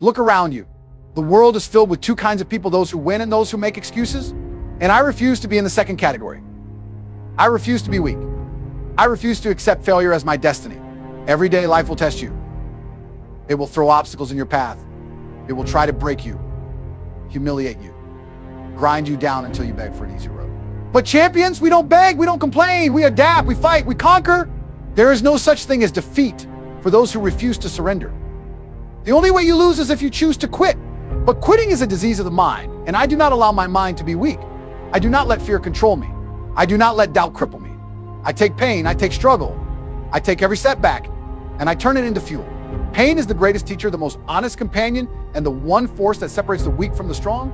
Look around you. The world is filled with two kinds of people, those who win and those who make excuses. And I refuse to be in the second category. I refuse to be weak. I refuse to accept failure as my destiny. Every day life will test you. It will throw obstacles in your path. It will try to break you, humiliate you, grind you down until you beg for an easy road. But champions, we don't beg, we don't complain, we adapt, we fight, we conquer. There is no such thing as defeat for those who refuse to surrender. The only way you lose is if you choose to quit. But quitting is a disease of the mind, and I do not allow my mind to be weak. I do not let fear control me. I do not let doubt cripple me. I take pain, I take struggle, I take every setback, and I turn it into fuel. Pain is the greatest teacher, the most honest companion, and the one force that separates the weak from the strong.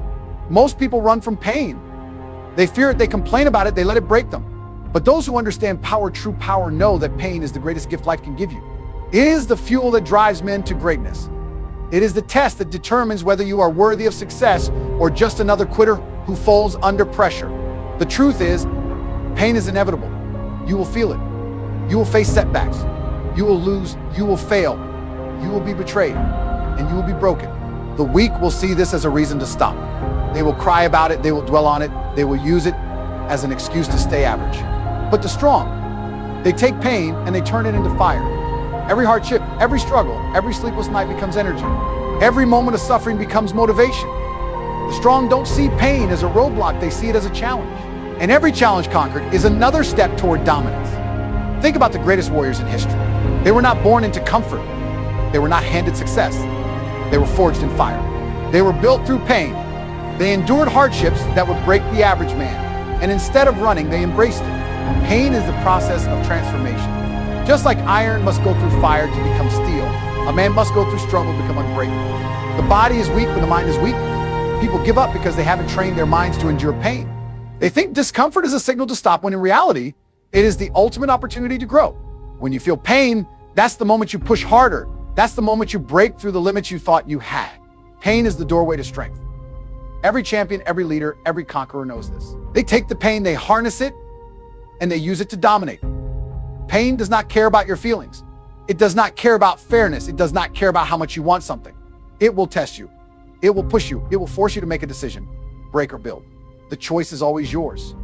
Most people run from pain. They fear it, they complain about it, they let it break them. But those who understand power, true power, know that pain is the greatest gift life can give you. It is the fuel that drives men to greatness. It is the test that determines whether you are worthy of success or just another quitter who falls under pressure. The truth is, pain is inevitable. You will feel it. You will face setbacks. You will lose. You will fail. You will be betrayed. And you will be broken. The weak will see this as a reason to stop. They will cry about it. They will dwell on it. They will use it as an excuse to stay average. But the strong, they take pain and they turn it into fire. Every hardship, every struggle, every sleepless night becomes energy. Every moment of suffering becomes motivation. The strong don't see pain as a roadblock, they see it as a challenge. And every challenge conquered is another step toward dominance. Think about the greatest warriors in history. They were not born into comfort. They were not handed success. They were forged in fire. They were built through pain. They endured hardships that would break the average man. And instead of running, they embraced it. Pain is the process of transformation. Just like iron must go through fire to become steel, a man must go through struggle to become unbreakable. The body is weak when the mind is weak. People give up because they haven't trained their minds to endure pain. They think discomfort is a signal to stop, when in reality, it is the ultimate opportunity to grow. When you feel pain, that's the moment you push harder. That's the moment you break through the limits you thought you had. Pain is the doorway to strength. Every champion, every leader, every conqueror knows this. They take the pain, they harness it, and they use it to dominate. Pain does not care about your feelings. It does not care about fairness. It does not care about how much you want something. It will test you. It will push you. It will force you to make a decision, break or build. The choice is always yours.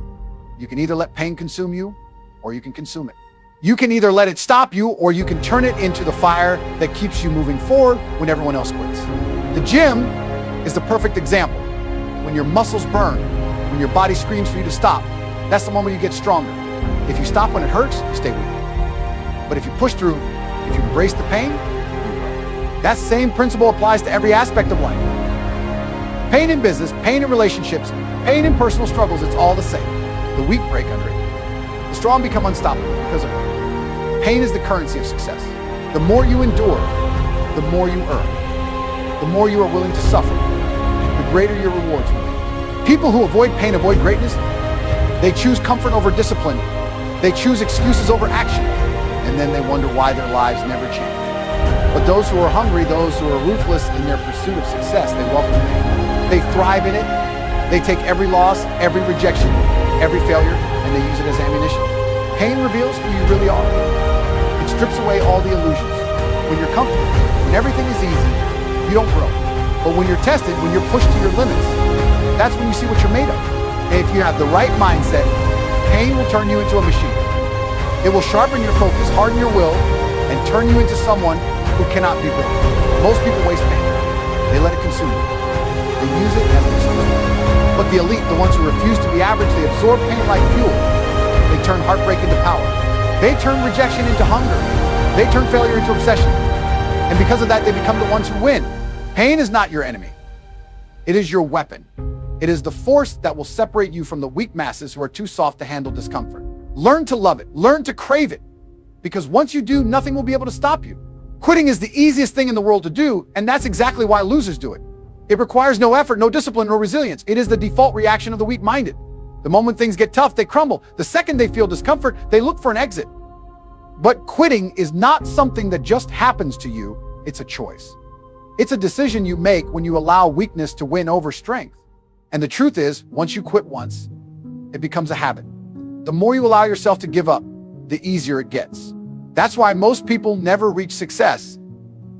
You can either let pain consume you, or you can consume it. You can either let it stop you, or you can turn it into the fire that keeps you moving forward when everyone else quits. The gym is the perfect example. When your muscles burn, when your body screams for you to stop, that's the moment you get stronger. If you stop when it hurts, you stay weak. But if you push through, if you embrace the pain, you grow. That same principle applies to every aspect of life. Pain in business, pain in relationships, pain in personal struggles, it's all the same. The weak break under it. The strong become unstoppable because of it. Pain is the currency of success. The more you endure, the more you earn. The more you are willing to suffer, the greater your rewards will be. People who avoid pain avoid greatness. They choose comfort over discipline. They choose excuses over action. And then they wonder why their lives never change. But those who are hungry, those who are ruthless in their pursuit of success, they welcome pain. They thrive in it. They take every loss, every rejection, every failure, and they use it as ammunition. Pain reveals who you really are. It strips away all the illusions. When you're comfortable, when everything is easy, you don't grow. But when you're tested, when you're pushed to your limits, that's when you see what you're made of. And if you have the right mindset, pain will turn you into a machine. It will sharpen your focus, harden your will, and turn you into someone who cannot be broken. Most people waste pain. They let it consume them. They use it as an excuse. But the elite, the ones who refuse to be average, they absorb pain like fuel. They turn heartbreak into power. They turn rejection into hunger. They turn failure into obsession. And because of that, they become the ones who win. Pain is not your enemy. It is your weapon. It is the force that will separate you from the weak masses who are too soft to handle discomfort. Learn to love it. Learn to crave it. Because once you do, nothing will be able to stop you. Quitting is the easiest thing in the world to do, and that's exactly why losers do it. It requires no effort, no discipline, no resilience. It is the default reaction of the weak-minded. The moment things get tough, they crumble. The second they feel discomfort, they look for an exit. But quitting is not something that just happens to you. It's a choice. It's a decision you make when you allow weakness to win over strength. And the truth is, once you quit once, it becomes a habit. The more you allow yourself to give up, the easier it gets. That's why most people never reach success.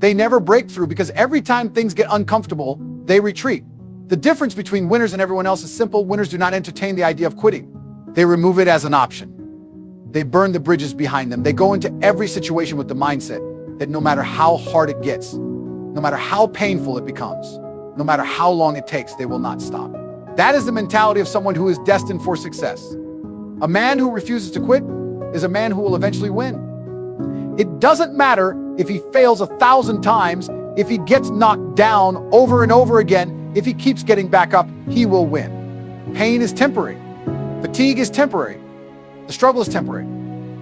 They never break through because every time things get uncomfortable, they retreat. The difference between winners and everyone else is simple. Winners do not entertain the idea of quitting. They remove it as an option. They burn the bridges behind them. They go into every situation with the mindset that no matter how hard it gets, no matter how painful it becomes, no matter how long it takes, they will not stop. That is the mentality of someone who is destined for success. A man who refuses to quit is a man who will eventually win. It doesn't matter if he fails 1,000 times, if he gets knocked down over and over again, if he keeps getting back up, he will win. Pain is temporary. Fatigue is temporary. The struggle is temporary.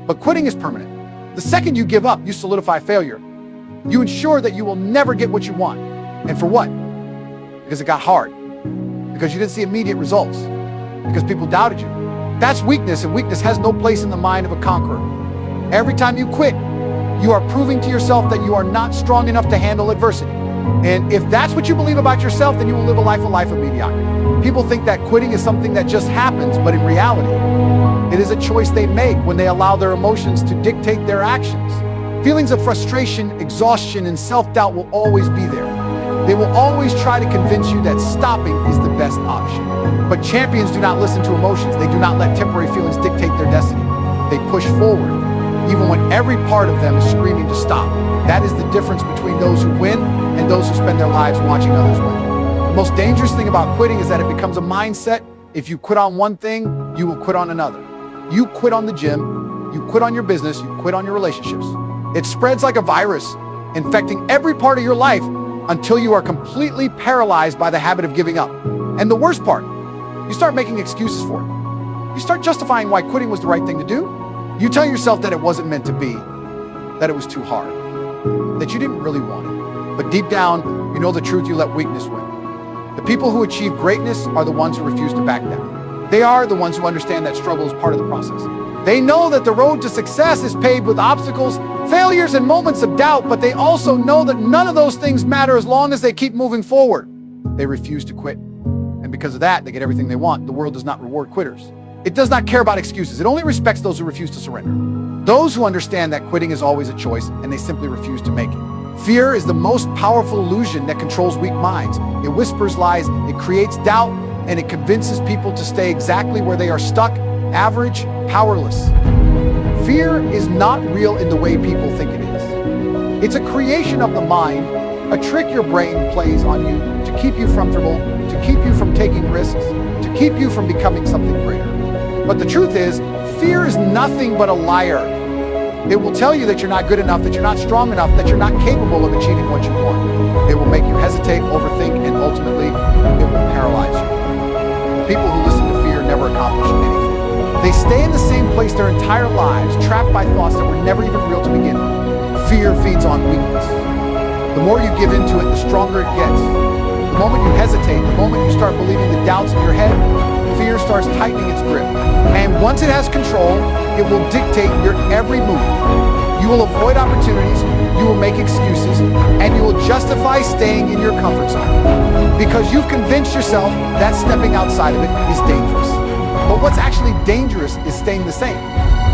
But quitting is permanent. The second you give up, you solidify failure. You ensure that you will never get what you want. And for what? Because it got hard. Because you didn't see immediate results. Because people doubted you. That's weakness, and weakness has no place in the mind of a conqueror. Every time you quit, you are proving to yourself that you are not strong enough to handle adversity. And if that's what you believe about yourself, then you will live a life of mediocrity. People think that quitting is something that just happens, but in reality, it is a choice they make when they allow their emotions to dictate their actions. Feelings of frustration, exhaustion, and self-doubt will always be there. They will always try to convince you that stopping is the best option. But champions do not listen to emotions. They do not let temporary feelings dictate their destiny. They push forward, even when every part of them is screaming to stop. That is the difference between those who win and those who spend their lives watching others win. The most dangerous thing about quitting is that it becomes a mindset. If you quit on one thing, you will quit on another. You quit on the gym, you quit on your business, you quit on your relationships. It spreads like a virus, infecting every part of your life until you are completely paralyzed by the habit of giving up. And the worst part, you start making excuses for it. You start justifying why quitting was the right thing to do. You tell yourself that it wasn't meant to be, that it was too hard, that you didn't really want it. But deep down, you know the truth, you let weakness win. The people who achieve greatness are the ones who refuse to back down. They are the ones who understand that struggle is part of the process. They know that the road to success is paved with obstacles, failures, and moments of doubt, but they also know that none of those things matter as long as they keep moving forward. They refuse to quit. And because of that, they get everything they want. The world does not reward quitters. It does not care about excuses. It only respects those who refuse to surrender. Those who understand that quitting is always a choice and they simply refuse to make it. Fear is the most powerful illusion that controls weak minds. It whispers lies, it creates doubt, and it convinces people to stay exactly where they are stuck, average, powerless. Fear is not real in the way people think it is. It's a creation of the mind, a trick your brain plays on you to keep you comfortable, to keep you from taking risks, to keep you from becoming something greater. But the truth is, fear is nothing but a liar. It will tell you that you're not good enough, that you're not strong enough, that you're not capable of achieving what you want. It will make you hesitate, overthink, and ultimately, it will paralyze you. People who listen to fear never accomplish anything. They stay in the same place their entire lives, trapped by thoughts that were never even real to begin with. Fear feeds on weakness. The more you give into it, the stronger it gets. The moment you hesitate, the moment you start believing the doubts in your head, fear starts tightening its grip. And once it has control, it will dictate your every move. You will avoid opportunities, you will make excuses, and you will justify staying in your comfort zone. Because you've convinced yourself that stepping outside of it is dangerous. But what's actually dangerous is staying the same.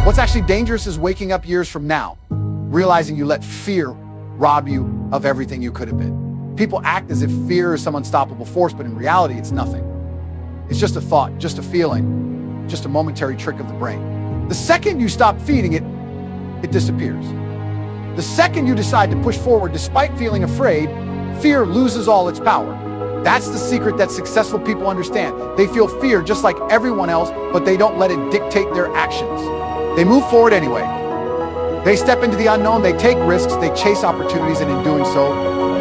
What's actually dangerous is waking up years from now, realizing you let fear rob you of everything you could have been. People act as if fear is some unstoppable force, but in reality, it's nothing. It's just a thought, just a feeling, just a momentary trick of the brain. The second you stop feeding it, it disappears. The second you decide to push forward despite feeling afraid, fear loses all its power. That's the secret that successful people understand. They feel fear just like everyone else, but they don't let it dictate their actions. They move forward anyway. They step into the unknown, they take risks, they chase opportunities, and in doing so,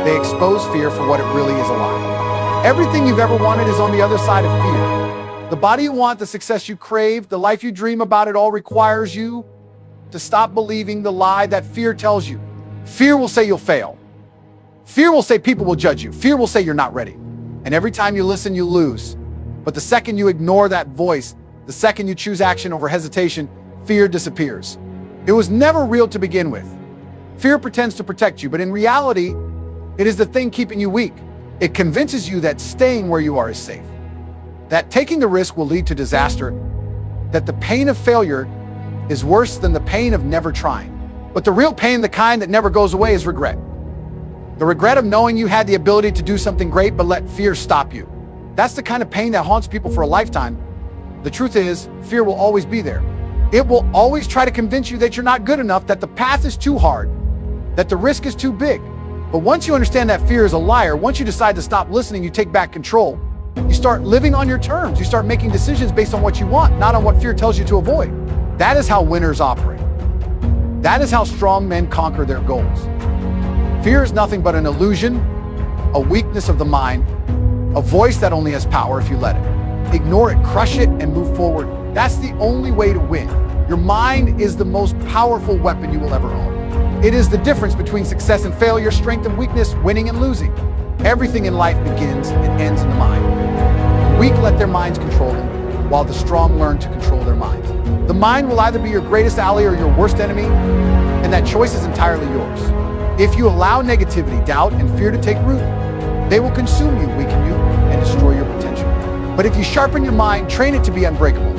they expose fear for what it really is, a lie. Everything you've ever wanted is on the other side of fear. The body you want, the success you crave, the life you dream about, it all requires you to stop believing the lie that fear tells you. Fear will say you'll fail. Fear will say people will judge you. Fear will say you're not ready. And every time you listen, you lose. But the second you ignore that voice, the second you choose action over hesitation, fear disappears. It was never real to begin with. Fear pretends to protect you, but in reality, it is the thing keeping you weak. It convinces you that staying where you are is safe, that taking the risk will lead to disaster, that the pain of failure is worse than the pain of never trying. But the real pain, the kind that never goes away, is regret. The regret of knowing you had the ability to do something great but let fear stop you. That's the kind of pain that haunts people for a lifetime. The truth is, fear will always be there. It will always try to convince you that you're not good enough, that the path is too hard, that the risk is too big. But once you understand that fear is a liar, once you decide to stop listening, you take back control. You start living on your terms. You start making decisions based on what you want, not on what fear tells you to avoid. That is how winners operate. That is how strong men conquer their goals. Fear is nothing but an illusion, a weakness of the mind, a voice that only has power if you let it. Ignore it, crush it, and move forward. That's the only way to win. Your mind is the most powerful weapon you will ever own. It is the difference between success and failure, strength and weakness, winning and losing. Everything in life begins and ends in the mind. The weak let their minds control them, while the strong learn to control their minds. The mind will either be your greatest ally or your worst enemy, and that choice is entirely yours. If you allow negativity, doubt, and fear to take root, they will consume you, weaken you, and destroy your potential. But if you sharpen your mind, train it to be unbreakable,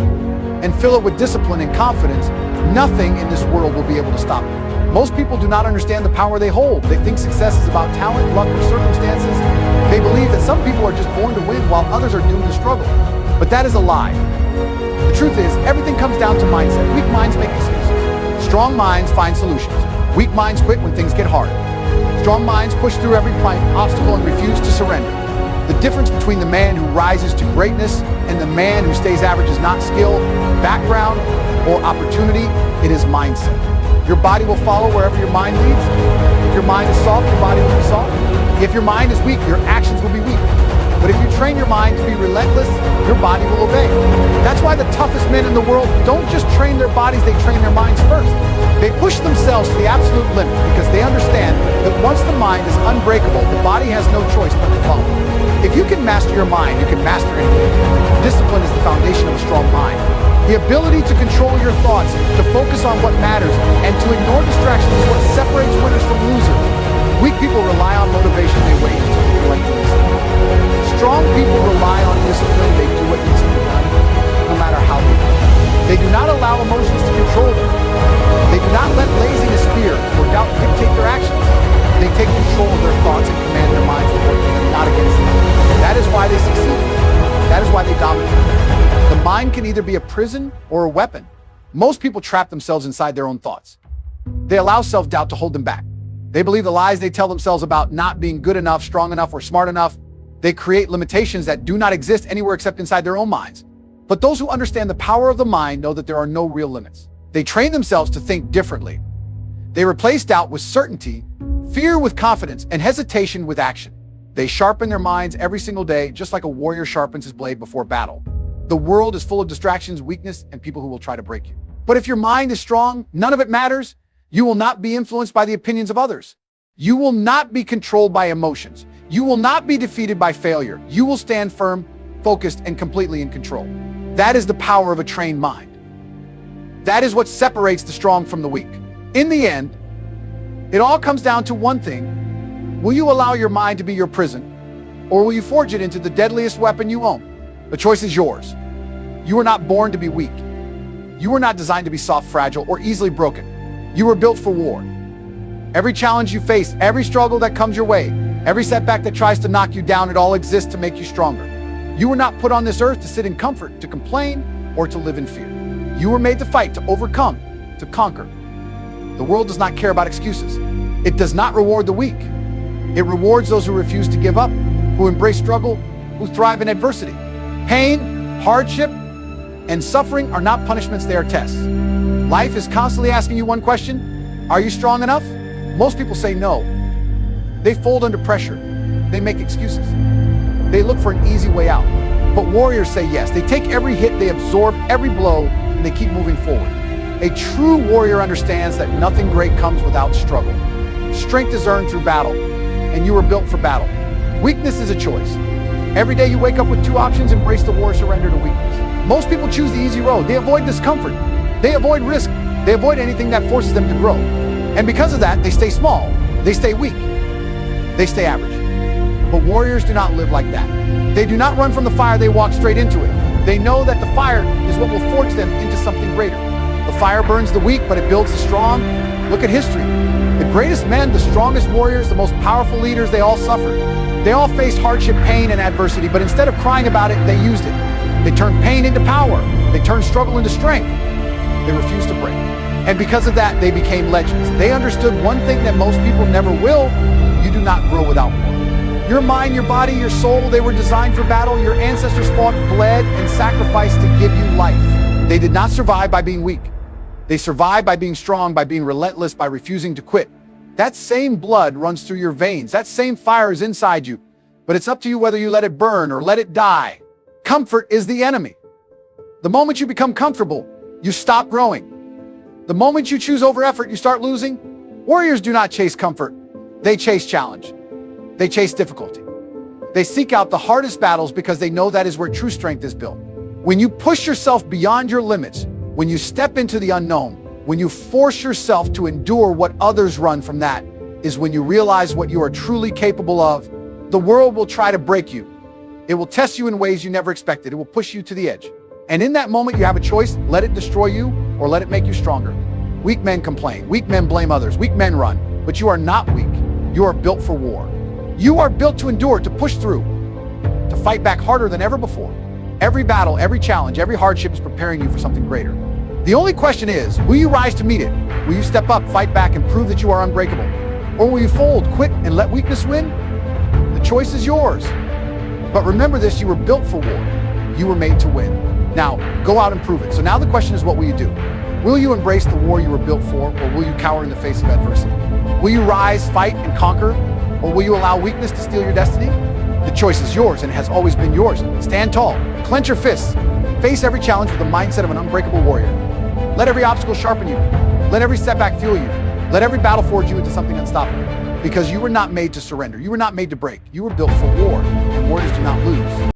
and fill it with discipline and confidence, nothing in this world will be able to stop you. Most people do not understand the power they hold. They think success is about talent, luck, or circumstances. They believe that some people are just born to win while others are doomed to struggle. But that is a lie. The truth is, everything comes down to mindset. Weak minds make excuses. Strong minds find solutions. Weak minds quit when things get hard. Strong minds push through every obstacle and refuse to surrender. The difference between the man who rises to greatness and the man who stays average is not skill, background, or opportunity. It is mindset. Your body will follow wherever your mind leads. If your mind is soft, your body will be soft. If your mind is weak, your actions will be weak. But if you train your mind to be relentless, your body will obey. That's why the toughest men in the world don't just train their bodies, they train their minds first. They push themselves to the absolute limit because they understand that once the mind is unbreakable, the body has no choice but to follow. If you can master your mind, you can master anything. Discipline is the foundation of a strong mind. The ability to control your thoughts, to focus on what matters, and to ignore distractions is what separates winners from losers. Weak people rely on motivation, they wait until they feel like doing something. Strong people rely on discipline, they do what needs to be done, no matter how they feel. They do not allow emotions to control them. They do not let laziness, fear, or doubt dictate their actions. They take control of their thoughts and command their minds to work for them, not against them. That is why they succeed. That is why they dominate. The mind can either be a prison or a weapon. Most people trap themselves inside their own thoughts. They allow self-doubt to hold them back. They believe the lies they tell themselves about not being good enough, strong enough, or smart enough. They create limitations that do not exist anywhere except inside their own minds. But those who understand the power of the mind know that there are no real limits. They train themselves to think differently. They replace doubt with certainty, fear with confidence, and hesitation with action. They sharpen their minds every single day, just like a warrior sharpens his blade before battle. The world is full of distractions, weakness, and people who will try to break you. But if your mind is strong, none of it matters. You will not be influenced by the opinions of others. You will not be controlled by emotions. You will not be defeated by failure. You will stand firm, focused, and completely in control. That is the power of a trained mind. That is what separates the strong from the weak. In the end, it all comes down to one thing. Will you allow your mind to be your prison, or will you forge it into the deadliest weapon you own? The choice is yours. You were not born to be weak. You were not designed to be soft, fragile, or easily broken. You were built for war. Every challenge you face, every struggle that comes your way, every setback that tries to knock you down, it all exists to make you stronger. You were not put on this earth to sit in comfort, to complain, or to live in fear. You were made to fight, to overcome, to conquer. The world does not care about excuses. It does not reward the weak. It rewards those who refuse to give up, who embrace struggle, who thrive in adversity. Pain, hardship, and suffering are not punishments, they are tests. Life is constantly asking you one question: are you strong enough? Most people say no. They fold under pressure. They make excuses. They look for an easy way out. But warriors say yes. They take every hit, they absorb every blow, and they keep moving forward. A true warrior understands that nothing great comes without struggle. Strength is earned through battle, and you were built for battle. Weakness is a choice. Every day you wake up with two options: embrace the war, surrender to weakness. Most people choose the easy road. They avoid discomfort. They avoid risk. They avoid anything that forces them to grow. And because of that, they stay small. They stay weak. They stay average. But warriors do not live like that. They do not run from the fire, they walk straight into it. They know that the fire is what will forge them into something greater. The fire burns the weak, but it builds the strong. Look at history. The The greatest men, the strongest warriors, the most powerful leaders, they all suffered. They all faced hardship, pain, and adversity, but instead of crying about it, they used it. They turned pain into power. They turned struggle into strength. They refused to break. And because of that, they became legends. They understood one thing that most people never will: you do not grow without war. Your mind, your body, your soul, they were designed for battle. Your ancestors fought, bled, and sacrificed to give you life. They did not survive by being weak. They survived by being strong, by being relentless, by refusing to quit. That same blood runs through your veins. That same fire is inside you. But it's up to you whether you let it burn or let it die. Comfort is the enemy. The moment you become comfortable, you stop growing. The moment you choose over effort, you start losing. Warriors do not chase comfort. They chase challenge. They chase difficulty. They seek out the hardest battles because they know that is where true strength is built. When you push yourself beyond your limits, when you step into the unknown, when you force yourself to endure what others run from, that is when you realize what you are truly capable of. The world will try to break you. It will test you in ways you never expected. It will push you to the edge. And in that moment, you have a choice: let it destroy you or let it make you stronger. Weak men complain. Weak men blame others. Weak men run. But you are not weak. You are built for war. You are built to endure, to push through, to fight back harder than ever before. Every battle, every challenge, every hardship is preparing you for something greater. The only question is, will you rise to meet it? Will you step up, fight back, and prove that you are unbreakable? Or will you fold, quit, and let weakness win? The choice is yours. But remember this: you were built for war. You were made to win. Now, go out and prove it. So now the question is, what will you do? Will you embrace the war you were built for, or will you cower in the face of adversity? Will you rise, fight, and conquer, or will you allow weakness to steal your destiny? The choice is yours, and it has always been yours. Stand tall, clench your fists, face every challenge with the mindset of an unbreakable warrior. Let every obstacle sharpen you. Let every setback fuel you. Let every battle forge you into something unstoppable. Because you were not made to surrender. You were not made to break. You were built for war, and warriors do not lose.